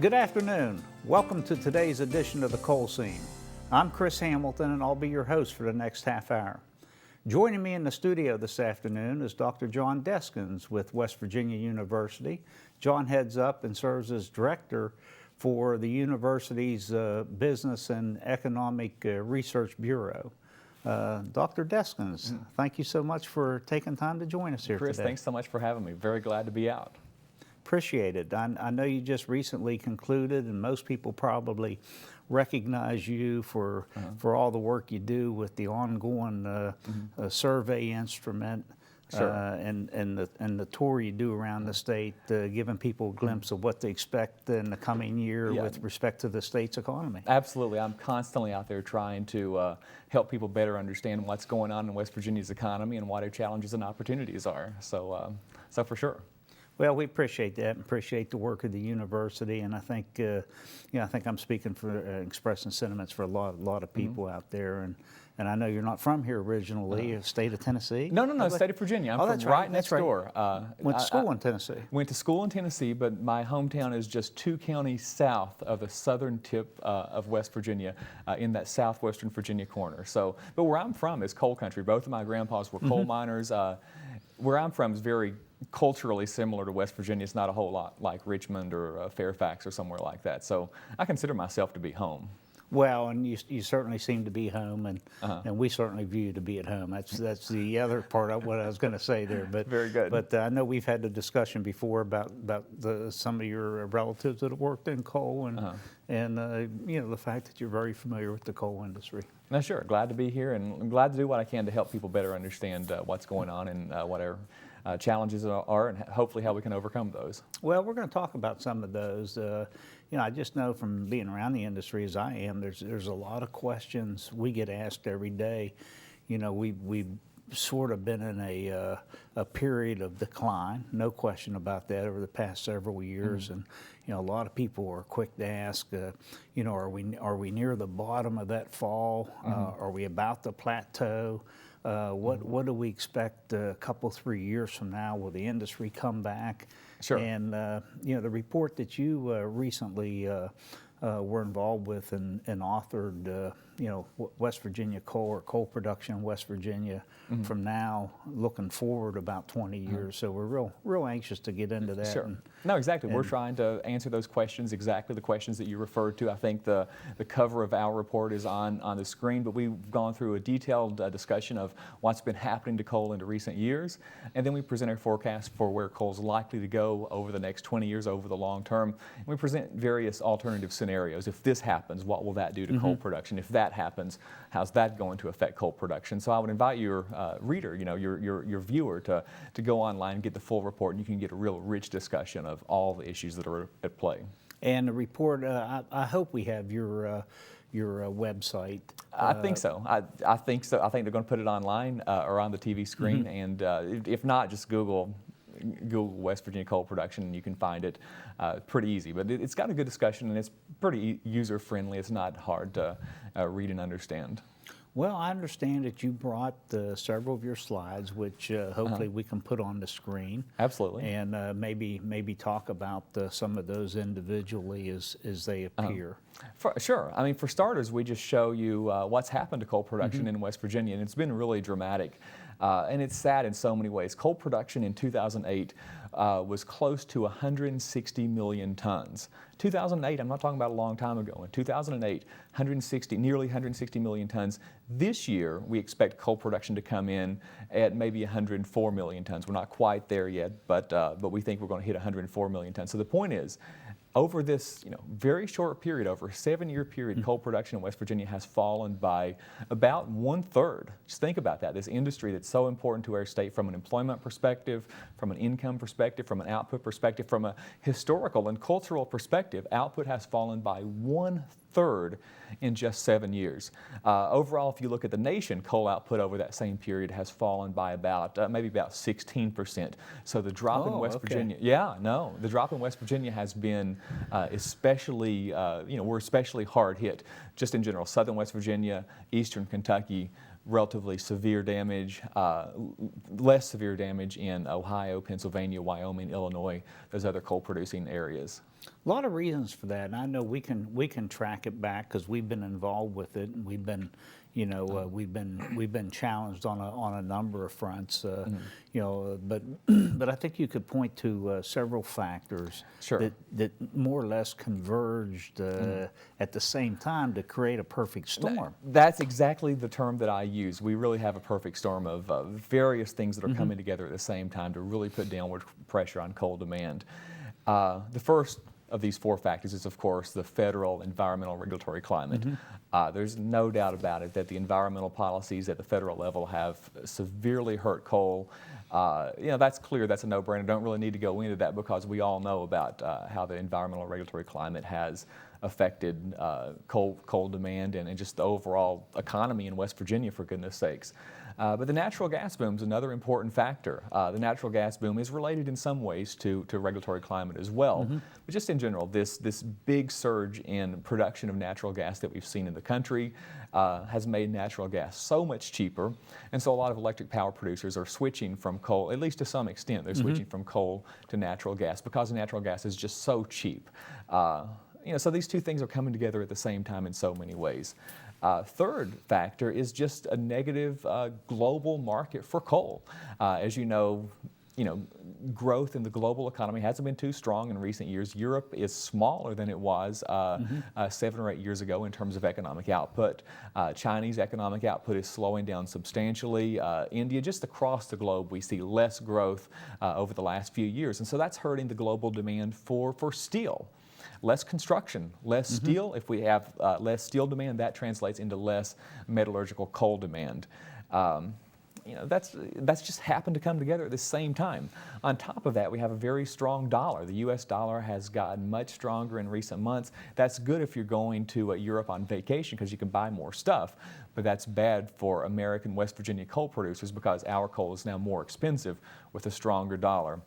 Good afternoon. Welcome to today's edition of the Coal Scene. I'm Chris Hamilton, and I'll be your host for the next half hour. Joining me in the studio this afternoon is Dr. John Deskins with West Virginia University. John heads up and serves as director for the university's Business and Economic Research Bureau. Dr. Deskins, thank you so much for taking time to join us here Chris, today. thanks so much for having me. Very glad to be out. Appreciate it. I know you just recently concluded, and most people probably recognize you for all the work you do with the ongoing survey instrument. Sure. And the tour you do around the state, giving people a glimpse of what they expect in the coming year with respect to the state's economy. Absolutely. I'm constantly out there trying to help people better understand what's going on in West Virginia's economy and what our challenges and opportunities are. So for sure. Well, we appreciate that and appreciate the work of the university, and I think, I think I'm speaking for expressing sentiments for a lot of people out there, and I know you're not from here originally, state of Tennessee. No, state of Virginia. I'm from right next door. Went to school in Tennessee. Went to school in Tennessee, but my hometown is just 2 counties south of the southern tip of West Virginia, in that southwestern Virginia corner. So, but where I'm from is coal country. Both of my grandpas were coal miners. Where I'm from is very culturally similar to West Virginia. It's not a whole lot like Richmond or Fairfax or somewhere like that. So I consider myself to be home. Well, and you certainly seem to be home, and we certainly view you to be at home. That's the other part of what I was going to say there. But very good. But I know we've had the discussion before about some of your relatives that have worked in coal, and the fact that you're very familiar with the coal industry. No, sure. Glad to be here, and I'm glad to do what I can to help people better understand what's going on and what our challenges are, and hopefully how we can overcome those. Well, we're going to talk about some of those. I just know from being around the industry as I am, there's a lot of questions we get asked every day. We've sort of been in a period of decline, no question about that, over the past several years, and a lot of people are quick to ask, are we near the bottom of that fall? Are we about to plateau? What do we expect a couple, 3 years from now? Will the industry come back? Sure. And the report that you recently were involved with and authored, West Virginia coal, or coal production in West Virginia from now looking forward about 20 years. So we're real anxious to get into that. Sure. No, exactly. We're trying to answer those questions, exactly the questions that you referred to. I think the cover of our report is on the screen, but we've gone through a detailed discussion of what's been happening to coal in recent years, and then we present our forecast for where coal's likely to go over the next 20 years, over the long term. And we present various alternative scenarios. If this happens, what will that do to coal production? If that happens, how's that going to affect coal production? So I would invite your reader, your viewer, to go online and get the full report, and you can get a real rich discussion of all the issues that are at play. And the report, I hope we have your website. I think so. I think so. I think they're going to put it online or on the TV screen, and if not, just Google West Virginia coal production, and you can find it pretty easy. But it's got a good discussion, and it's pretty user-friendly. It's not hard to read and understand. Well, I understand that you brought several of your slides, which hopefully we can put on the screen. Absolutely. And maybe talk about some of those individually as they appear. Sure. I mean, for starters, we just show you what's happened to coal production in West Virginia, and it's been really dramatic. And it's sad in so many ways. Coal production in 2008 was close to 160 million tons. 2008, I'm not talking about a long time ago. In 2008, nearly 160 million tons. This year, we expect coal production to come in at maybe 104 million tons. We're not quite there yet, but we think we're going to hit 104 million tons. So the point is, over this very short period, over a 7-year period, coal production in West Virginia has fallen by about 1/3. Just think about that. This industry that's so important to our state from an employment perspective, from an income perspective, from an output perspective, from a historical and cultural perspective, output has fallen by 1/3 in just 7 years. Overall, if you look at the nation, coal output over that same period has fallen by maybe about 16%. So the drop in West Virginia, the drop in West Virginia has been especially, we're especially hard hit. Just in general, southern West Virginia, eastern Kentucky, relatively severe damage, less severe damage in Ohio, Pennsylvania, Wyoming, Illinois, those other coal-producing areas. A lot of reasons for that, and I know we can track it back because we've been involved with it, and we've been, we've been challenged on a number of fronts, but I think you could point to several factors Sure. that more or less converged at the same time to create a perfect storm. That's exactly the term that I use. We really have a perfect storm of various things that are coming together at the same time to really put downward pressure on coal demand. The first of these four factors is, of course, the federal environmental regulatory climate. There's no doubt about it that the environmental policies at the federal level have severely hurt coal. That's clear. That's a no-brainer. Don't really need to go into that because we all know about how the environmental regulatory climate has affected coal demand and just the overall economy in West Virginia, for goodness sakes. But the natural gas boom is another important factor. The natural gas boom is related in some ways to regulatory climate as well. But just in general, this big surge in production of natural gas that we've seen in the country has made natural gas so much cheaper. And so a lot of electric power producers are switching from coal, at least to some extent, they're switching from coal to natural gas because natural gas is just so cheap. So these two things are coming together at the same time in so many ways. Third factor is just a negative global market for coal. As you know, growth in the global economy hasn't been too strong in recent years. Europe is smaller than it was 7 or 8 years ago in terms of economic output. Chinese economic output is slowing down substantially. India, just across the globe, we see less growth over the last few years. And so that's hurting the global demand for steel. Less construction, less steel. If we have less steel demand, that translates into less metallurgical coal demand. That's just happened to come together at the same time. On top of that, we have a very strong dollar. The U.S. dollar has gotten much stronger in recent months. That's good if you're going to Europe on vacation because you can buy more stuff, but that's bad for American West Virginia coal producers because our coal is now more expensive with a stronger dollar.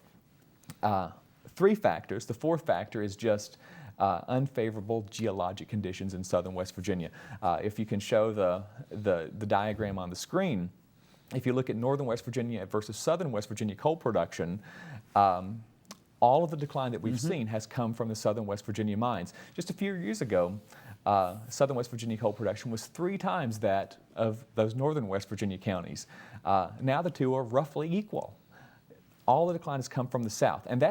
Three factors. The fourth factor is just unfavorable geologic conditions in southern West Virginia. If you can show the diagram on the screen, if you look at northern West Virginia versus southern West Virginia coal production, all of the decline that we've seen has come from the southern West Virginia mines. Just a few years ago, southern West Virginia coal production was 3 times that of those northern West Virginia counties. Now the two are roughly equal. All the decline has come from the south, and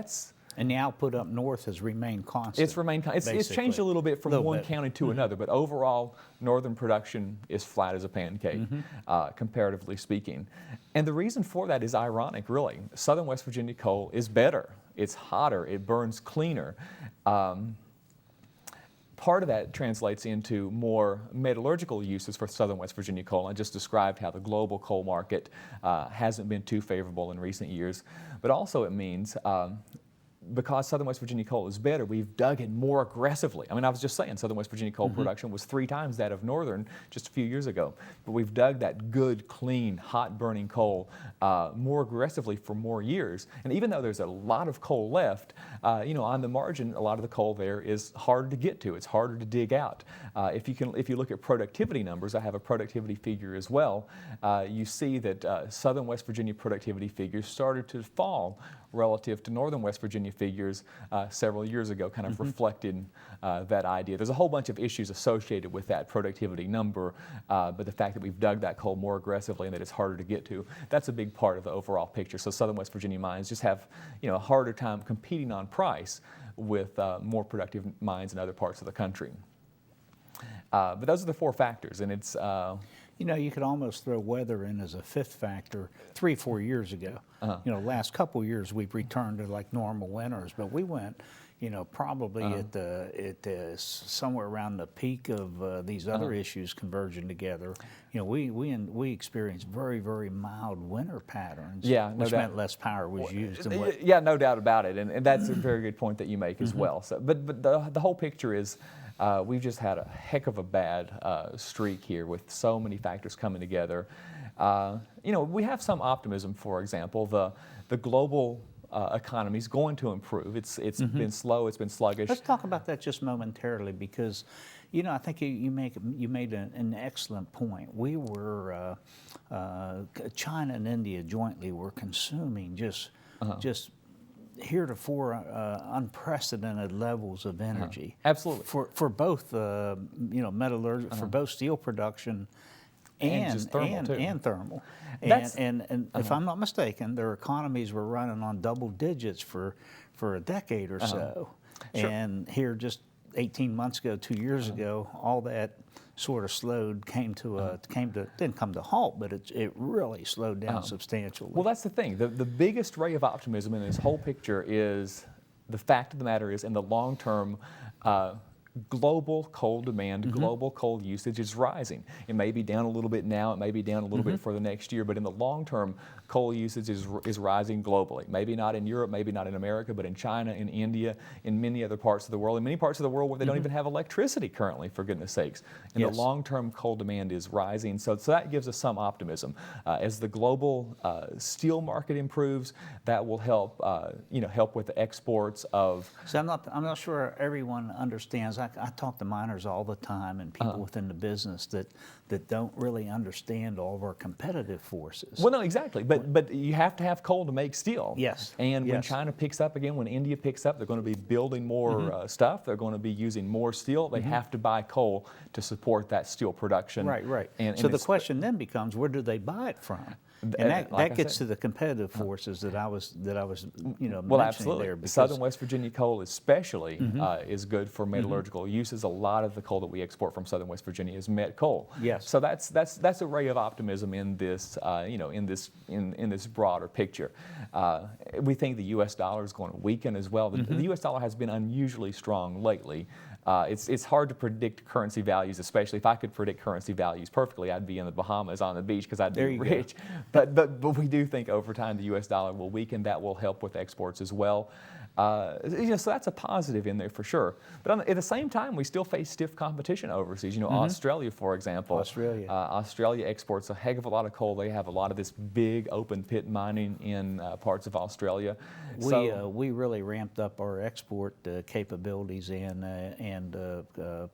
the output up north has remained constant. It's remained constant. It's changed a little bit from one county to another, but overall, northern production is flat as a pancake, comparatively speaking. And the reason for that is ironic, really. Southern West Virginia coal is better. It's hotter. It burns cleaner. Part of that translates into more metallurgical uses for southern West Virginia coal. I just described how the global coal market hasn't been too favorable in recent years, but also it means because southern West Virginia coal is better, we've dug it more aggressively. I mean, I was just saying southern West Virginia coal production was 3 times that of northern just a few years ago. But we've dug that good, clean, hot-burning coal more aggressively for more years. And even though there's a lot of coal left, on the margin, a lot of the coal there is harder to get to. It's harder to dig out. If you look at productivity numbers, I have a productivity figure as well, you see that southern West Virginia productivity figures started to fall relative to northern West Virginia figures several years ago, kind of reflected that idea. There's a whole bunch of issues associated with that productivity number, but the fact that we've dug that coal more aggressively and that it's harder to get to, that's a big part of the overall picture. So southern West Virginia mines just have a harder time competing on price with more productive mines in other parts of the country. But those are the 4 factors, and it's you could almost throw weather in as a 5th factor 3 or 4 years ago. Last couple years we've returned to like normal winters, but we went, probably at the somewhere around the peak of these other issues converging together. We experienced very, very mild winter patterns, which meant less power was used. Yeah, no doubt about it, and that's a very good point that you make as well. So, but the whole picture is we've just had a heck of a bad streak here with so many factors coming together. We have some optimism. For example, the global economy is going to improve. It's been slow. It's been sluggish. Let's talk about that just momentarily because, You know, I think you made an excellent point. We were China and India jointly were consuming just heretofore unprecedented levels of energy. Absolutely. For both for both steel production And just thermal, too. and thermal. That's- And if I'm not mistaken, their economies were running on double digits for a decade or so. Sure. And here just 18 months ago, 2 years ago, all that sort of slowed, didn't come to halt, but it really slowed down substantially. Well, that's the thing. The biggest ray of optimism in this whole picture is the fact of the matter is in the long term, global coal demand, global coal usage is rising. It may be down a little bit now, it may be down a little bit for the next year, but in the long term, coal usage is rising globally. Maybe not in Europe, maybe not in America, but in China, in India, in many other parts of the world, in many parts of the world where they don't even have electricity currently, for goodness sakes. In the long term, coal demand is rising, so that gives us some optimism. As the global steel market improves, that will help, help with the exports of. So I'm not sure everyone understands. I talk to miners all the time and people within the business that don't really understand all of our competitive forces. Well, no, exactly. But you have to have coal to make steel. Yes. And when Yes. China picks up again, when India picks up, they're going to be building more stuff. They're going to be using more steel. They have to buy coal to support that steel production. Right. And So the question then becomes, where do they buy it from? And like I that gets said. to the competitive forces that I was Well, mentioning absolutely. there. Because, Southern West Virginia coal especially is good for metallurgical uses. A lot of the coal that we export from Southern West Virginia is met coal. Yes. So that's a ray of optimism in this in this broader picture. We think the U.S. dollar is going to weaken as well. The U.S. dollar has been unusually strong lately. It's hard to predict currency values, especially if I could predict currency values perfectly, I'd be in the Bahamas on the beach because I'd be rich. But we do think over time the U.S. dollar will weaken. That will help with exports as well. So that's a positive in there for sure. But at the same time, we still face stiff competition overseas. Australia, for example. Australia exports a heck of a lot of coal. They have a lot of this big open pit mining in parts of Australia. We really ramped up our export capabilities and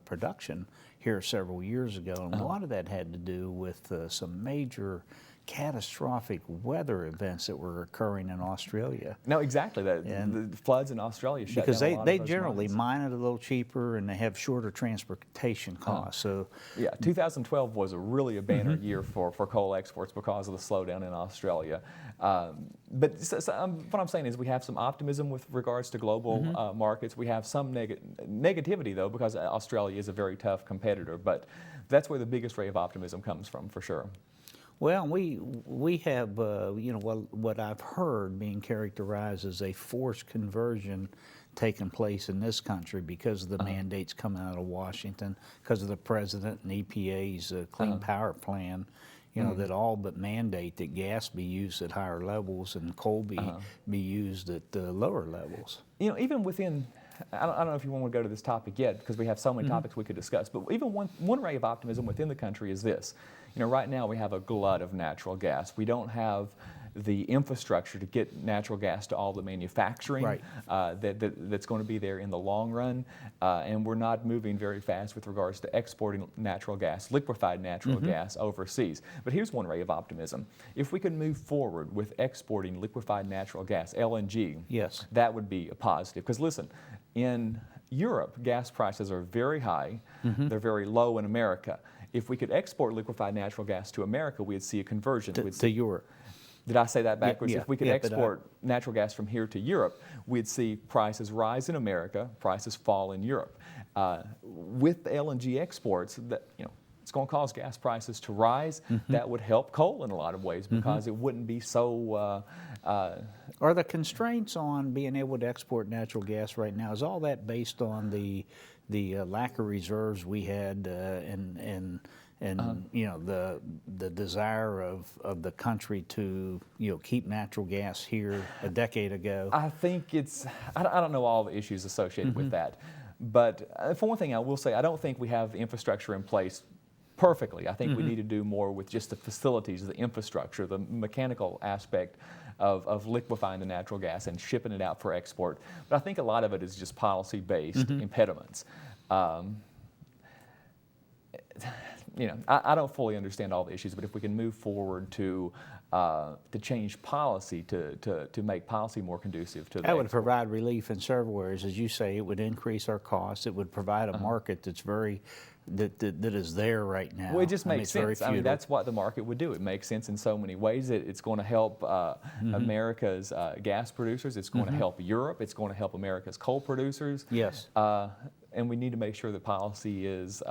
production here several years ago, and a lot of that had to do with some major catastrophic weather events that were occurring in Australia. No, exactly. The floods in Australia shut because down a lot they of those generally mines. mine it a little cheaper and they have shorter transportation costs. So yeah, 2012 was really a banner year for coal exports because of the slowdown in Australia. But what I'm saying is we have some optimism with regards to global markets. We have some negativity though because Australia is a very tough competitor. But that's where the biggest ray of optimism comes from for sure. Well, we have what I've heard being characterized as a forced conversion taking place in this country because of the mandates coming out of Washington, because of the president and EPA's Clean Power Plan. That all but mandate that gas be used at higher levels and coal be used at lower levels. Even within, I don't know if you want to go to this topic yet because we have so many topics we could discuss, but even one ray of optimism within the country is this. Right now we have a glut of natural gas. We don't have the infrastructure to get natural gas to all the manufacturing that's going to be there in the long run, and we're not moving very fast with regards to exporting natural gas, liquefied natural gas overseas. But here's one ray of optimism. If we could move forward with exporting liquefied natural gas, LNG, Yes. that would be a positive. Because listen, in Europe, gas prices are very high. They're very low in America. If we could export liquefied natural gas to America, we'd see a conversion. To Europe. Did I say that backwards? Yeah, if we could export natural gas from here to Europe, we'd see prices rise in America, prices fall in Europe. With the LNG exports, it's going to cause gas prices to rise. That would help coal in a lot of ways because it wouldn't be so. Are the constraints on being able to export natural gas right now, is all that based on the lack of reserves we had and the desire of the country to keep natural gas here a decade ago? I think I don't know all the issues associated with that, but for one thing I will say I don't think we have the infrastructure in place perfectly. I think we need to do more with just the facilities, the infrastructure, the mechanical aspect of liquefying the natural gas and shipping it out for export. But I think a lot of it is just policy-based impediments. you know, I don't fully understand all the issues, but if we can move forward to change policy, to make policy more conducive to That would export. provide relief in several areas. As you say, it would increase our costs. It would provide a market that's that is there right now. Well, it just I mean, makes it's very sense. I mean, futile. that's what the market would do. It makes sense in so many ways. It's going to help America's gas producers. It's going to help Europe. It's going to help America's coal producers. Yes. And we need to make sure that policy is,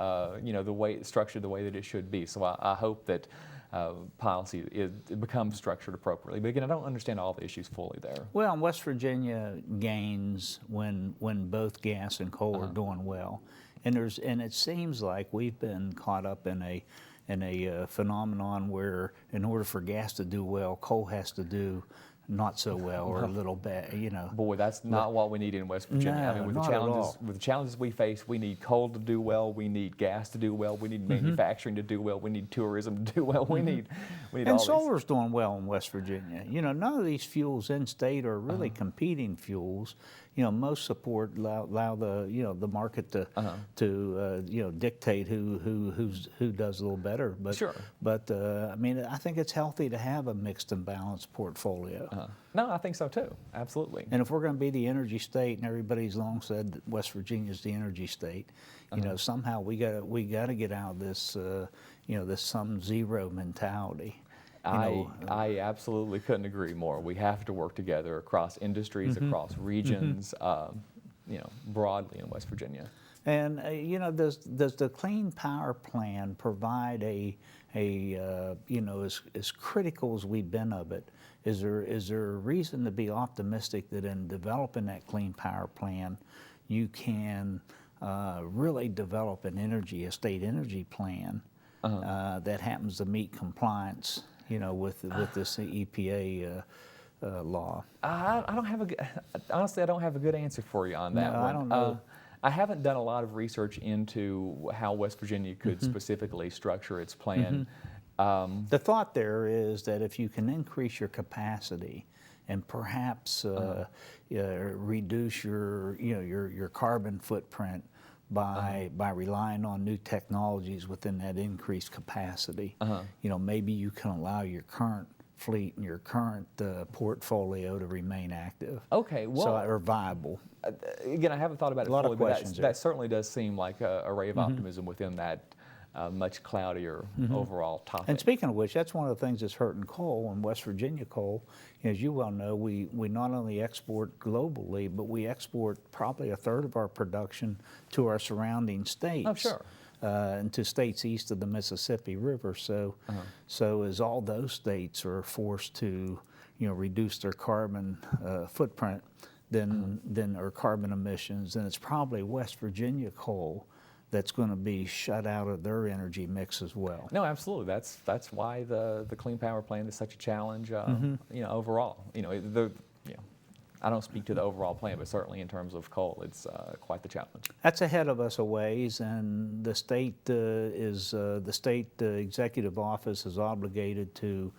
you know, the way structured the way that it should be. So I hope that policy it becomes structured appropriately. But again, I don't understand all the issues fully there. Well, and West Virginia gains when both gas and coal are doing well, and it seems like we've been caught up in a phenomenon where in order for gas to do well, coal has to do not so well or a little bad, you know. Boy, that's not what we need in West Virginia. I No, mean, not at all. with the challenges we face, we need coal to do well, we need gas to do well, we need manufacturing to do well, we need tourism to do well, we need And all solar's doing well in West Virginia. You know, none of these fuels in state are really competing fuels. You know, most support allow the market to dictate who does a little better. But Sure. But I mean, I think it's healthy to have a mixed and balanced portfolio. No, I think so too. Absolutely. And if we're going to be the energy state, and everybody's long said that West Virginia's the energy state, you know, somehow we got to get out of this this sum zero mentality. I absolutely couldn't agree more. We have to work together across industries, across regions, you know, broadly in West Virginia. And you know, does the Clean Power Plan provide as critical as we've been of it? Is there a reason to be optimistic that in developing that Clean Power Plan, you can really develop a state energy plan that happens to meet compliance, you know, with this EPA law? I don't have honestly, I don't have a good answer for you on that No, one. I don't know. I haven't done a lot of research into how West Virginia could specifically structure its plan. The thought there is that if you can increase your capacity and perhaps reduce your carbon footprint by relying on new technologies within that increased capacity, you know, maybe you can allow your current fleet and your current portfolio to remain active. Okay, well, or viable. Again, I haven't thought about it A lot of fully, but questions there. that certainly does seem like a ray of optimism within that much cloudier overall topic. And speaking of which, that's one of the things that's hurting coal and West Virginia coal. As you well know, we not only export globally, but we export probably a third of our production to our surrounding states. Oh, sure. And to states east of the Mississippi River. So, so as all those states are forced to, you know, reduce their carbon footprint, then or carbon emissions, then it's probably West Virginia coal that's going to be shut out of their energy mix as well. No, absolutely. That's why the Clean Power Plan is such a challenge. You know, overall, you know, I don't speak to the overall plan, but certainly in terms of coal, it's quite the challenge. That's ahead of us a ways, and the state executive office is obligated to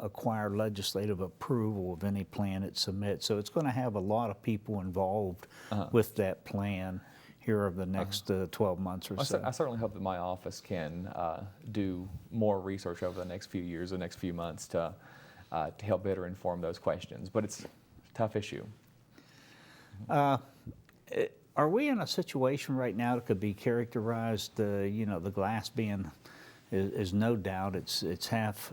acquire legislative approval of any plan it submits. So it's going to have a lot of people involved with that plan here over the next 12 months or so. I certainly hope that my office can do more research over the next few years, the next few months to help better inform those questions. But it's a tough issue. Are we in a situation right now that could be characterized, you know, the glass being is no doubt it's half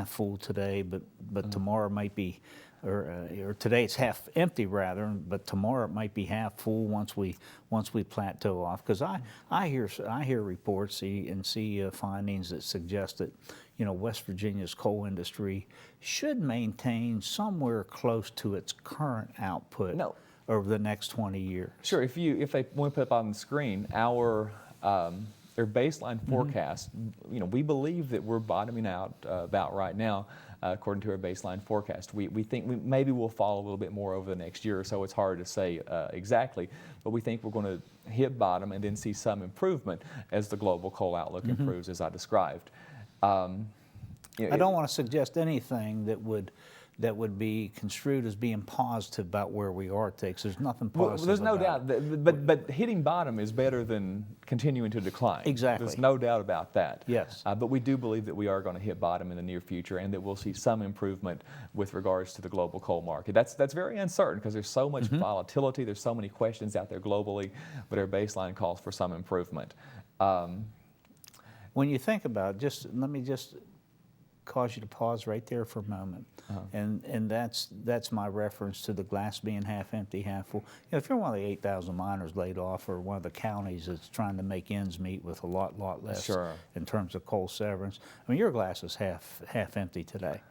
full today, but tomorrow might be, or today it's half empty rather, but tomorrow it might be half full once we plateau off. Because I hear reports and see findings that suggest that, you know, West Virginia's coal industry should maintain somewhere close to its current output over the next 20 years. Sure. If they want to put up on the screen our baseline forecast, you know, we believe that we're bottoming out about right now, according to our baseline forecast. We think maybe we'll fall a little bit more over the next year or so. It's hard to say exactly, but we think we're going to hit bottom and then see some improvement as the global coal outlook improves, as I described. I don't want to suggest anything that would that would be construed as being positive about where we are today, 'cause there's nothing Well, positive there's no about doubt, it. but hitting bottom is better than continuing to decline. Exactly. There's no doubt about that. Yes. But we do believe that we are going to hit bottom in the near future and that we'll see some improvement with regards to the global coal market. That's very uncertain because there's so much volatility, there's so many questions out there globally, but our baseline calls for some improvement. When you think about it, let me just cause you to pause right there for a moment. And that's my reference to the glass being half empty, half full. You know, if you're one of the 8,000 miners laid off, or one of the counties that's trying to make ends meet with a lot less Sure. in terms of coal severance, I mean, your glass is half empty today.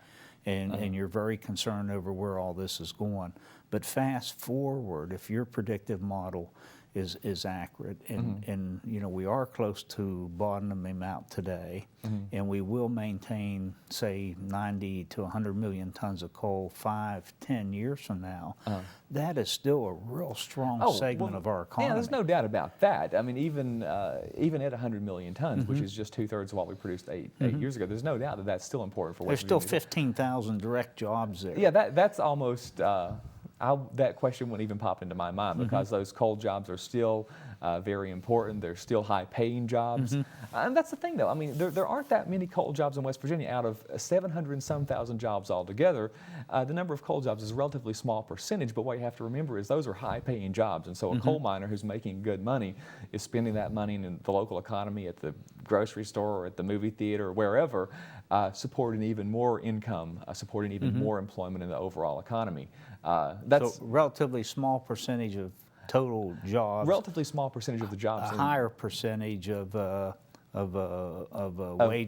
And you're very concerned over where all this is going. But fast forward, if your predictive model is accurate, and you know, we are close to bottoming out today, and we will maintain, say, 90 to 100 million tons of coal 5-10 years from now, that is still a real strong segment of our economy. Yeah, there's no doubt about that. I mean, even at 100 million tons, which is just 2/3 of what we produced eight years ago, there's no doubt that that's still important for There's West still Virginia. 15,000 direct jobs there. Yeah, that's almost, that question wouldn't even pop into my mind because those coal jobs are still very important. They're still high-paying jobs. And that's the thing, though. I mean, there aren't that many coal jobs in West Virginia. Out of 700 and some thousand jobs altogether, the number of coal jobs is a relatively small percentage, but what you have to remember is those are high-paying jobs. And so a coal miner who's making good money is spending that money in the local economy, at the grocery store or at the movie theater or wherever, supporting even more income, supporting even more employment in the overall economy. That's So relatively small percentage of total jobs. relatively small percentage of the jobs. A higher percentage of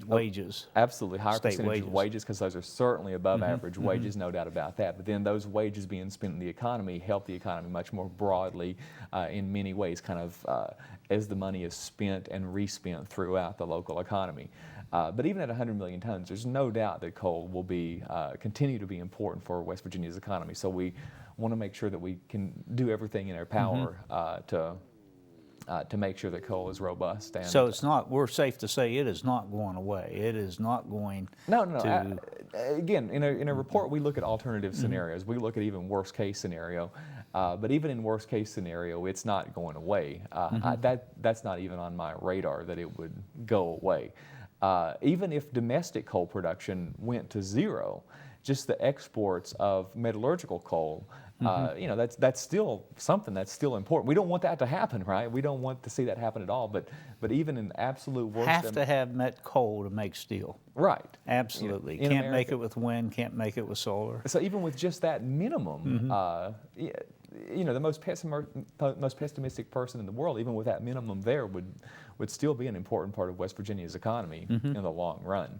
wages. Absolutely, higher State percentage wages. of wages because those are certainly above average wages, no doubt about that. But then those wages being spent in the economy help the economy much more broadly in many ways, kind of as the money is spent and respent throughout the local economy. But even at 100 million tons, there's no doubt that coal will be continue to be important for West Virginia's economy. So we want to make sure that we can do everything in our power to make sure that coal is robust. And So it's not, we're safe to say it is not going away. It is not going No. to... Again, in a report, we look at alternative scenarios. We look at even worst case scenario. But even in worst case scenario, it's not going away. That's not even on my radar that it would go away. Even if domestic coal production went to zero, just the exports of metallurgical coal, you know, that's still something that's still important. We don't want that to happen, right? We don't want to see that happen at all. But even in absolute worst, Have to have met coal to make steel. right? Absolutely. In Can't make America. it with wind, can't make it with solar. So even with just that minimum, you know, the most pessimistic person in the world, even with that minimum there, would still be an important part of West Virginia's economy in the long run.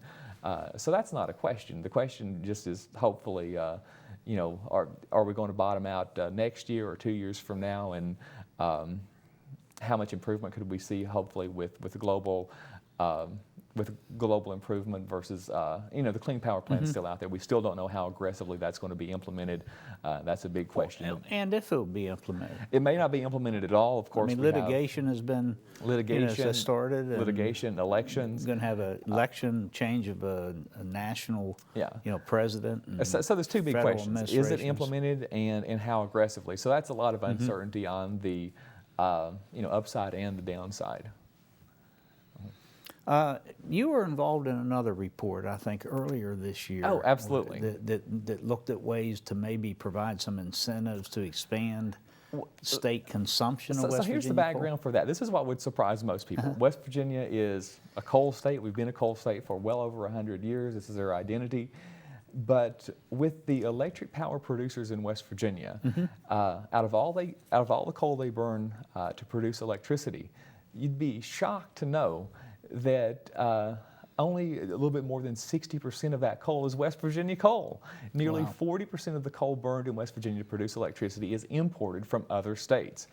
So that's not a question. The question just is hopefully, you know, are we going to bottom out next year or 2 years from now, and how much improvement could we see? Hopefully, with the global. With global improvement versus, you know, the Clean Power Plan is still out there. We still don't know how aggressively that's going to be implemented. That's a big question. And if it will be implemented. It may not be implemented at all, of I course. mean, we have litigation has been, litigation, has started. And litigation, elections. going to have an election change of a national, Yeah. you know, president. And So there's two big federal questions. Is it administrations. implemented and how aggressively? So that's a lot of uncertainty on the, you know, upside and the downside. You were involved in another report, I think, earlier this year. Oh, absolutely. That looked at ways to maybe provide some incentives to expand state consumption of West Virginia So here's the coal. background for that. This is what would surprise most people. West Virginia is a coal state. We've been a coal state for well over 100 years. This is our identity. But with the electric power producers in West Virginia, out of all the coal they burn to produce electricity, you'd be shocked to know that only a little bit more than 60% of that coal is West Virginia coal. Nearly 40% of the coal burned in West Virginia to produce electricity is imported from other states.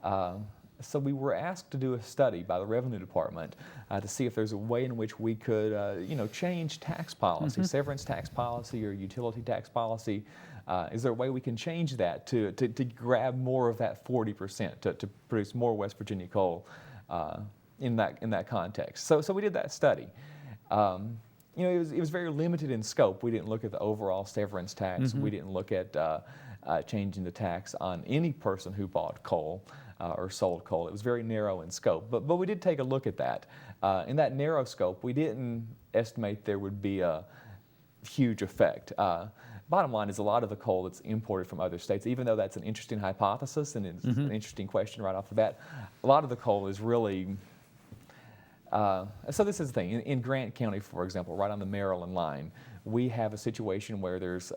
So we were asked to do a study by the Revenue Department to see if there's a way in which we could, you know, change tax policy, severance tax policy or utility tax policy. Is there a way we can change that to grab more of that 40%, to produce more West Virginia coal in that context? So we did that study. you know, it was very limited in scope. We didn't look at the overall severance tax. We didn't look at changing the tax on any person who bought coal or sold coal. It was very narrow in scope. But we did take a look at that. In that narrow scope, we didn't estimate there would be a huge effect. Bottom line is a lot of the coal that's imported from other states, even though that's an interesting hypothesis and it's an interesting question right off the bat, a lot of the coal is really, so this is the thing, in Grant County, for example, right on the Maryland line, we have a situation where there's